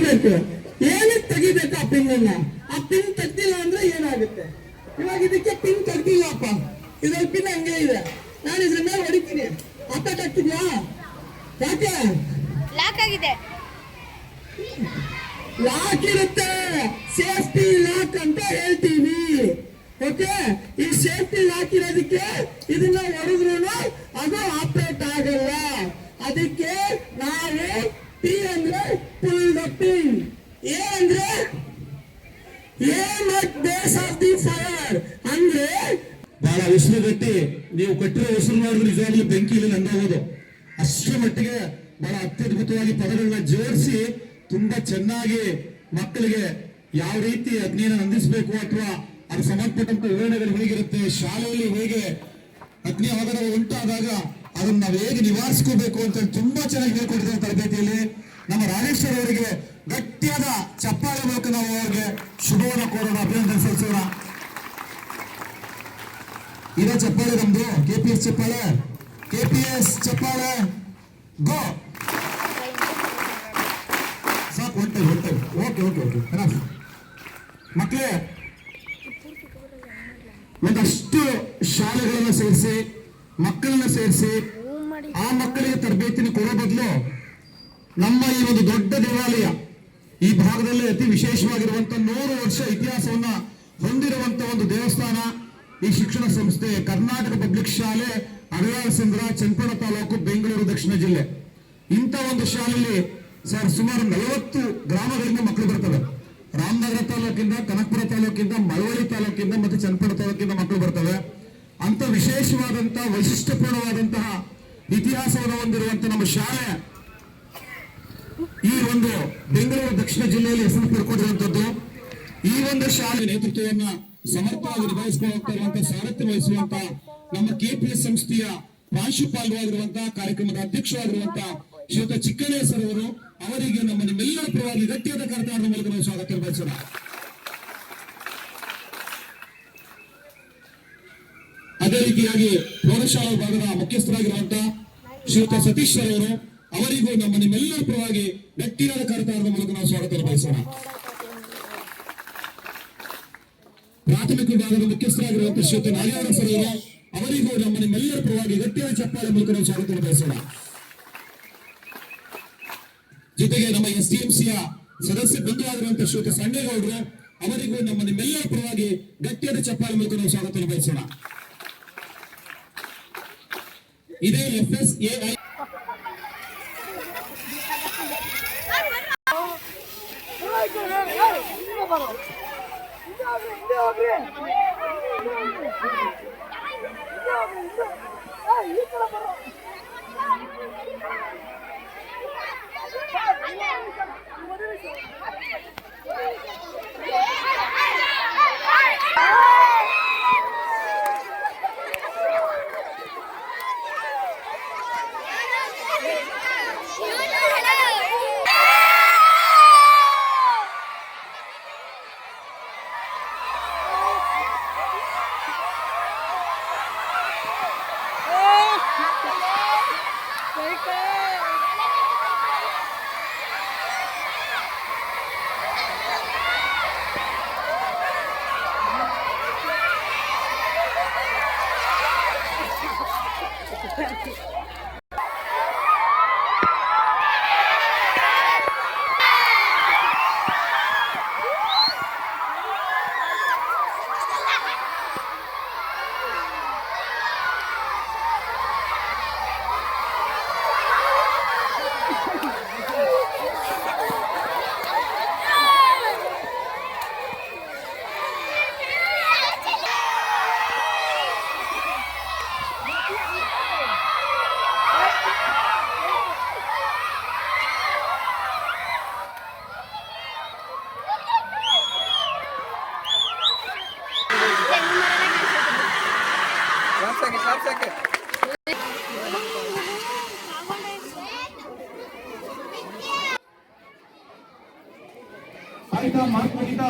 ತೆಗಿಬೇಕು. ಏನಕ್ಕೆ ತೆಗಿಬೇಕು ಆ ಪಿನ್ ಅನ್ನ? ಆ ಪಿನ್ ತೆಗ್ದಿಲ್ಲ ಅಂದ್ರೆ ಏನಾಗುತ್ತೆ? ಇವಾಗ ಇದಕ್ಕೆ ಪಿನ್ ತೆಗ್ದಿಲ್ಲಪ್ಪ, ಇದ್ರಲ್ಲಿ ಪಿನ್ ಹಂಗೆ ಇದೆ, ನಾನು ಇದ್ರ ಮೇಲೆ ಹೊಡಿತೀನಿ, ಅಟ್ಯಾಕ್ ಆಗ್ತಿದ್ಯಾ? ಯಾಕೆ ಲಾಕ್ ಆಗಿದೆ? ಲಾಕ್ ಇರುತ್ತೆ, ಸೇಫ್ಟಿ ಲಾಕ್ ಅಂತ ಹೇಳ್ತೀವಿ. ಓಕೆ, ಈ ಸೇಫ್ಟಿ ಲಾಕ್ ಇರೋದಕ್ಕೆ ಇದನ್ನ ಹೊಡೆದ್ರು ಅದು ಆಪರೇಟ್ ಆಗಲ್ಲ. ಅದಕ್ಕೆ ನಾವು ಪಿ ಅಂದ್ರೆ ಪುಲ್ ದ ಪಿನ್, ಎ ಅಂದ್ರೆ aim at base of the fire ಅಂದ್ರೆ ಬಹಳ ಉಸಿರು ಗಟ್ಟಿ. ನೀವು ಕಟ್ಟಿರೋ ಉಸಿರು ಮಾಡಿದ್ರೆ ನಿಜವಾಗ್ಲೂ ಬೆಂಕಿಯಲ್ಲಿ ನಂದೋಗೋದು. ಅಷ್ಟರ ಮಟ್ಟಿಗೆ ಬಹಳ ಅತ್ಯದ್ಭುತವಾಗಿ ಪದಗಳನ್ನ ಜೋಡಿಸಿ ತುಂಬಾ ಚೆನ್ನಾಗಿ ಮಕ್ಕಳಿಗೆ ಯಾವ ರೀತಿ ಅಗ್ನಿಯನ್ನು ನಂದಿಸಬೇಕು ಅಥವಾ ಅದು ಸಂಬಂಧಪಟ್ಟಂತ ವಿವರಣೆಗಳು ಹೇಗಿರುತ್ತೆ, ಶಾಲೆಯಲ್ಲಿ ಹೇಗೆ ಅಗ್ನಿ ಅವಘಡ ಉಂಟಾದಾಗ ಅದನ್ನ ನಾವು ಹೇಗೆ ನಿವಾರಿಸ್ಕೋಬೇಕು ಅಂತ ತುಂಬಾ ಚೆನ್ನಾಗಿ ಹೇಳ್ಕೊಟ್ಟಿದ್ದಾರೆ ತರಬೇತಿಯಲ್ಲಿ. ನಮ್ಮ ರಾಜೇಶ್ವರ ಅವರಿಗೆ ಗಟ್ಟಿಯಾದ ಚಪ್ಪಾಳೆ ಮೂಲಕ ನಾವು ಅವರಿಗೆ ಶುಭವನ್ನು ಕೋರೋಣ, ಅಭಿನಂದನೆ ಸಲ್ಲಿಸೋಣ. ಇರೋ ಚಪ್ಪಾಳೆ ನಮ್ದು ಕೆಪಿಎಸ್ ಚಪ್ಪಾಳೆ, ಕೆಪಿಎಸ್ ಚಪ್ಪಾಳೆ ಗೋ. ಸಾಕು, ಹೊಂಟೇವೆ. ಓಕೆ ಓಕೆ ಓಕೆ ಮಕ್ಕಳೇ, ಒಂದಷ್ಟು ಶಾಲೆಗಳನ್ನ ಸೇರಿಸಿ ಮಕ್ಕಳನ್ನ ಸೇರಿಸಿ ಆ ಮಕ್ಕಳಿಗೆ ತರಬೇತಿನ ಕೊಡೋ ಬದಲು ನಮ್ಮ ಈ ಒಂದು ದೊಡ್ಡ ದೇವಾಲಯ ಈ ಭಾಗದಲ್ಲಿ ಅತಿ ವಿಶೇಷವಾಗಿರುವಂತಹ 100 ವರ್ಷ ಇತಿಹಾಸವನ್ನ ಹೊಂದಿರುವಂತಹ ಒಂದು ದೇವಸ್ಥಾನ, ಈ ಶಿಕ್ಷಣ ಸಂಸ್ಥೆ ಕರ್ನಾಟಕ ಪಬ್ಲಿಕ್ ಶಾಲೆ, ಅಡಯಾಳಸಂದ್ರ, ಚನ್ನಪಟ್ಟಣ ತಾಲೂಕು, ಬೆಂಗಳೂರು ದಕ್ಷಿಣ ಜಿಲ್ಲೆ. ಇಂಥ ಒಂದು ಶಾಲೆಯಲ್ಲಿ ಸರ್ ಸುಮಾರು 40 ಗ್ರಾಮಗಳಿಂದ ಮಕ್ಕಳು ಬರ್ತವೆ. ರಾಮನಗರ ತಾಲೂಕಿಂದ, ಕನಕಪುರ ತಾಲೂಕಿಂದ, ಮಳವಳ್ಳಿ ತಾಲೂಕಿಂದ ಮತ್ತು ಚನ್ನಪಟ್ಟಣ ತಾಲೂಕಿಂದ ಮಕ್ಕಳು ಬರ್ತವೆ. ಅಂತ ವಿಶೇಷವಾದಂತಹ ವೈಶಿಷ್ಟ್ಯಪೂರ್ಣವಾದಂತಹ ಇತಿಹಾಸವನ್ನು ಹೊಂದಿರುವಂತಹ ನಮ್ಮ ಶಾಲೆ ಈ ಒಂದು ಬೆಂಗಳೂರು ದಕ್ಷಿಣ ಜಿಲ್ಲೆಯಲ್ಲಿ ಹೆಸರು ಪಡ್ಕೊಂಡಿರುವಂತದ್ದು. ಈ ಒಂದು ಶಾಲೆ ನೇತೃತ್ವವನ್ನ ಸಮರ್ಥವಾಗಿ ನಿಭಾಯಿಸಿಕೊಂಡು ಹೋಗ್ತಾ ಇರುವಂತಹ, ಸಾರಥ್ಯ ವಹಿಸುವಂತಹ ನಮ್ಮ ಕೆಪಿಎಸ್ ಸಂಸ್ಥೆಯ ಪ್ರಾಂಶುಪಾಲರಾಗಿರುವಂತಹ, ಕಾರ್ಯಕ್ರಮದ ಅಧ್ಯಕ್ಷರಾಗಿರುವಂತಹ ಶ್ರೀಯುತ ಚಿಕ್ಕಣ್ಣ ಸರ್ ಅವರು, ಅವರಿಗೆ ನಮ್ಮ ನಿಮ್ಮೆಲ್ಲರ ಪರವಾಗಿ ಗಟ್ಟಿಯಾದ ಕರತಾಳದ ಮೂಲಕ ನಾವು ಸ್ವಾಗತ ಬಯಸೋಣ. ಅದೇ ರೀತಿಯಾಗಿ ಪ್ರೌಢಶಾಲಾ ವಿಭಾಗದ ಮುಖ್ಯಸ್ಥರಾಗಿರುವಂತಹ ಶ್ರೀಯುತ ಸತೀಶ್ ಸರ್ ಅವರು, ಅವರಿಗೂ ನಮ್ಮ ನಿಮ್ಮೆಲ್ಲರ ಪರವಾಗಿ ಗಟ್ಟಿಯಾದ ಕರತಾಳದ ಮೂಲಕ ನಾವು ಸ್ವಾಗತ ಬಯಸೋಣ. ಪ್ರಾಥಮಿಕ ವಿಭಾಗದ ಮುಖ್ಯಸ್ಥರಾಗಿರುವಂತಹ ಶ್ರೀಯುತ ನಾಗೇಗೌಡ ಸರ್ ಅವರು, ಅವರಿಗೂ ನಮ್ಮ ನಿಮ್ಮೆಲ್ಲರ ಪರವಾಗಿ ಗಟ್ಟಿಯಾದ ಚಪ್ಪಾಳೆ ಮೂಲಕ ನಾವು ಸ್ವಾಗತ ಬಯಸೋಣ. ಜೊತೆಗೆ ನಮ್ಮ ಎಸ್ಡಿಎಂಸಿಯ ಸದಸ್ಯ ಬಂಧುವಾಗಿರುವಂತಹ ಶ್ರೀಯುತ ಸಂಡೇಗೌಡರು, ಅವರಿಗೂ ನಮ್ಮ ನಿಮ್ಮೆಲ್ಲರ ಪರವಾಗಿ ಗಟ್ಟಿಯಾದ ಚಪ್ಪಾಳೆ ಮೂಲಕ ನಾವು ಸ್ವಾಗತ ಬಯಸೋಣ. ಇದೇ FSAI ಆಯ್ತಾ ಮಾಡ್ಕೊಂಡಿದ್ದ